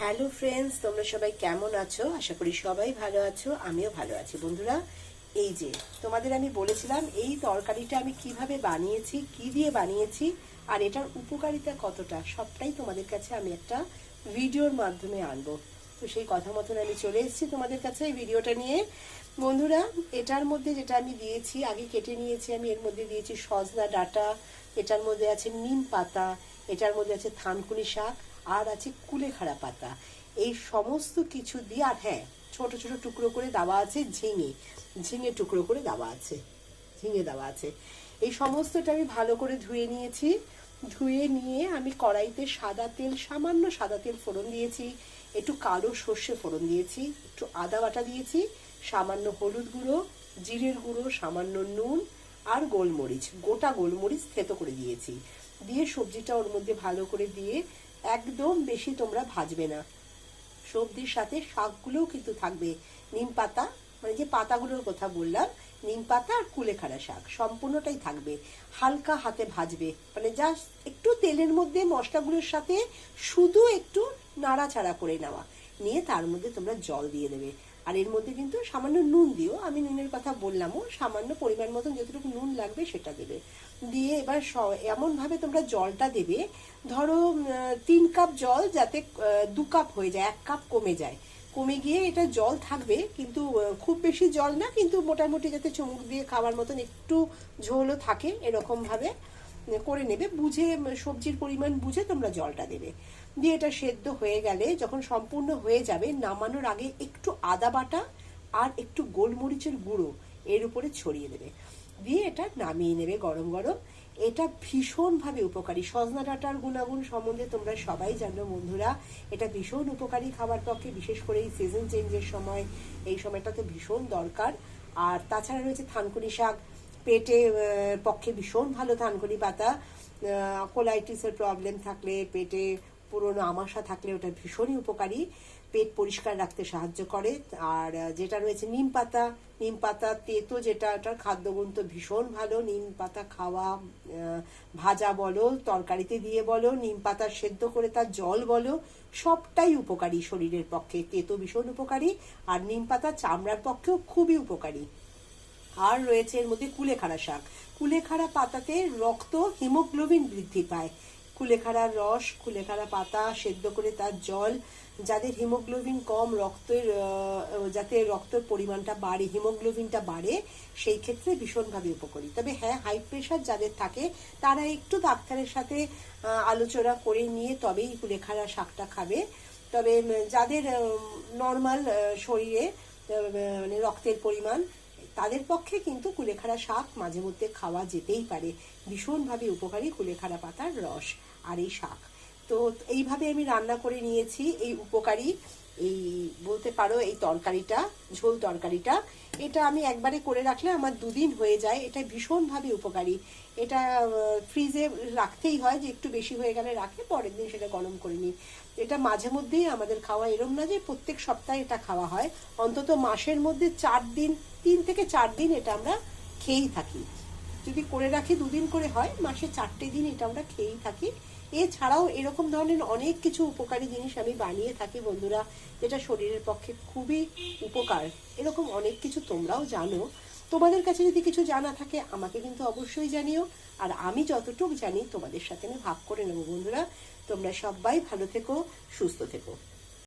Hello friends, তোমরা সবাই কেমন আছো? আশা করি সবাই ভালো আছো, আমিও ভালো আছি। বন্ধুরা, এই যে তোমাদের আমি বলেছিলাম এই তরকারিটা আমি কিভাবে বানিয়েছি, কি দিয়ে বানিয়েছি, আর এটার উপকারিতা কতটা, সবটাই তোমাদের কাছে আমি একটা ভিডিওর মাধ্যমে আনবো। তো সেই কথা মতন আমি চলে এসেছি তোমাদের কাছে এই ভিডিওটা নিয়ে। বন্ধুরা, এটার মধ্যে যেটা আমি দিয়েছি, আগে কেটে নিয়েছি আমি, এর মধ্যে দিয়েছি সজনা ডাঁটা, এটার মধ্যে আছে নিম পাতা, এটার মধ্যে আছে থানকুনি শাক, আর আছে কুলেখাড়া পাতা। এই সমস্ত কিছু দিয়ে, আর হ্যাঁ, ছোট ছোট টুকরো করে দেওয়া আছে ঝিঙে, ঝিঙে টুকরো করে দেওয়া আছে, ঝিঙে দেওয়া আছে। এই সমস্তটা আমি ভালো করে ধুয়ে নিয়েছি। ধুয়ে নিয়ে আমি কড়াইতে সাদা তেল, সামান্য সাদা তেল ফোড়ন দিয়েছি, একটু কালো সর্ষে ফোড়ন দিয়েছি, একটু আদা বাটা দিয়েছি, সামান্য হলুদ গুঁড়ো, জিরের গুঁড়ো, সামান্য নুন, আর গোলমরিচ, গোটা গোলমরিচ থেতো করে দিয়েছি। দিয়ে সবজিটা ওর মধ্যে ভালো করে দিয়ে একদম বেশি তোমরা ভাজবে না। সবজির সাথে শাকগুলোও কিন্তু থাকবে, নিম পাতা, মানে যে পাতাগুলোর কথা বললাম, নিম পাতা আর কুলেখাড়া শাক সম্পূর্ণটাই থাকবে। হালকা হাতে ভাজবে, মানে জাস্ট একটু তেলের মধ্যে মশলাগুলোর সাথে শুধু একটু নাড়াচাড়া করে নেওয়া, নিয়ে তার মধ্যে তোমরা জল দিয়ে দেবে। আর এর মধ্যে কিন্তু সামান্য নুন দিও, আমি নুনের কথা বললামও, সামান্য পরিমাণ মতন যতটুকু নুন লাগবে সেটা দেবে। দিয়ে এবার এমনভাবে তোমরা জলটা দেবে, ধরো 3 কাপ জল যাতে 2 কাপ হয়ে যায়, 1 কাপ কমে যায়, কমে গিয়ে এটা জল থাকবে, কিন্তু খুব বেশি জল না, কিন্তু মোটামুটি যাতে চুমুক দিয়ে খাওয়ার মতন একটু ঝোলও থাকে, এরকমভাবে করে নেবে। বুঝে, সবজির পরিমাণ বুঝে তোমরা জলটা দেবে। দিয়ে এটা সেদ্ধ হয়ে গেলে, যখন সম্পূর্ণ হয়ে যাবে, নামানোর আগে একটু আদা বাটা আর একটু গোলমরিচের গুঁড়ো এর উপরে ছড়িয়ে দেবে। দিয়ে এটা নামিয়ে নেবে গরম গরম। এটা ভীষণভাবে উপকারী। সজনা ডাঁটার গুণাগুণ সম্বন্ধে তোমরা সবাই জানো বন্ধুরা, এটা ভীষণ উপকারী খাবার পক্ষে, বিশেষ করে এই সিজন চেঞ্জের সময়, এই সময়টাতে ভীষণ দরকার। আর তাছাড়া রয়েছে থানকুনি শাক, পেটে পক্ষে ভীষণ ভালো থানকুনি পাতা। কোলাইটিসের প্রবলেম থাকলে, পেটে পুরনো আমাশা থাকলে ওটা ভীষণই উপকারী, পেট পরিষ্কার রাখতে সাহায্য করে। আর যেটা রয়েছে নিম পাতা, নিম পাতা তেতো, যেটা ওটার খাদ্যগুণ তো ভীষণ ভালো। নিম পাতা খাওয়া, ভাজা বলো, তরকারিতে দিয়ে বলো, নিম পাতা সেদ্ধ করে তার জল বলো, সবটাই উপকারী শরীরের পক্ষে। তেতো ভীষণ উপকারী, আর নিম পাতা চামড়ার পক্ষেও খুবই উপকারী। আর রয়েছে এর মধ্যে কুলেখাড়া শাক। কুলেখাড়া পাতাতে রক্ত, হিমোগ্লোবিন বৃদ্ধি পায়। কুলেখাড়ার রস, কুলেখাড়া পাতা সেদ্ধ করে তার জল, যাদের হিমোগ্লোবিন কম, রক্তের যাতে রক্তের পরিমাণটা বাড়ে, হিমোগ্লোবিনটা বাড়ে, সেই ক্ষেত্রে ভীষণভাবে উপকারী। তবে হ্যাঁ, হাই প্রেশার যাদের থাকে তারা একটু ডাক্তারের সাথে আলোচনা করে নিয়ে তবেই কুলেখাড়া শাকটা খাবে। তবে যাদের নর্মাল শরীরে, মানে রক্তের পরিমাণ, তাদের পক্ষে কিন্তু কুলেখাড়া শাক মাঝে মধ্যে খাওয়া যেতেই পারে। ভীষণভাবে উপকারী কুলেখাড়া পাতার রস আর এই শাক। তো এইভাবে আমি রান্না করে নিয়েছি এই উপকারী, এই বলতে পারো এই তরকারিটা, ঝোল তরকারিটা। এটা আমি একবারে করে রাখলে আমার 2 দিন হয়ে যায়। এটা ভীষণভাবে উপকারী। এটা ফ্রিজে রাখতেই হয়, যে একটু বেশি হয়ে গেলে রাখে, পরের দিন সেটা গরম করে নিই। এটা মাঝে মধ্যেই আমাদের খাওয়া, এরম না যে প্রত্যেক সপ্তাহে এটা খাওয়া হয়। অন্তত মাসের মধ্যে 4 দিন, 3 থেকে 4 দিন এটা আমরা খেয়েই থাকি। যদি করে রাখি 2 দিন করে হয়, মাসে 4টে দিন এটা আমরা খেয়েই থাকি। এছাড়াও এরকম ধরনের অনেক কিছু উপকারী জিনিস আমি বানিয়ে থাকি বন্ধুরা, যেটা শরীরের পক্ষে খুবই উপকার। এরকম অনেক কিছু তোমরাও জানো। তোমাদের কাছে যদি কিছু জানা থাকে আমাকে কিন্তু অবশ্যই জানিও, আর আমি যতটুকু জানি তোমাদের সাথে আমি ভাগ করে নেবো বন্ধুরা। তোমরা সবাই ভালো থেকো, সুস্থ থেকো।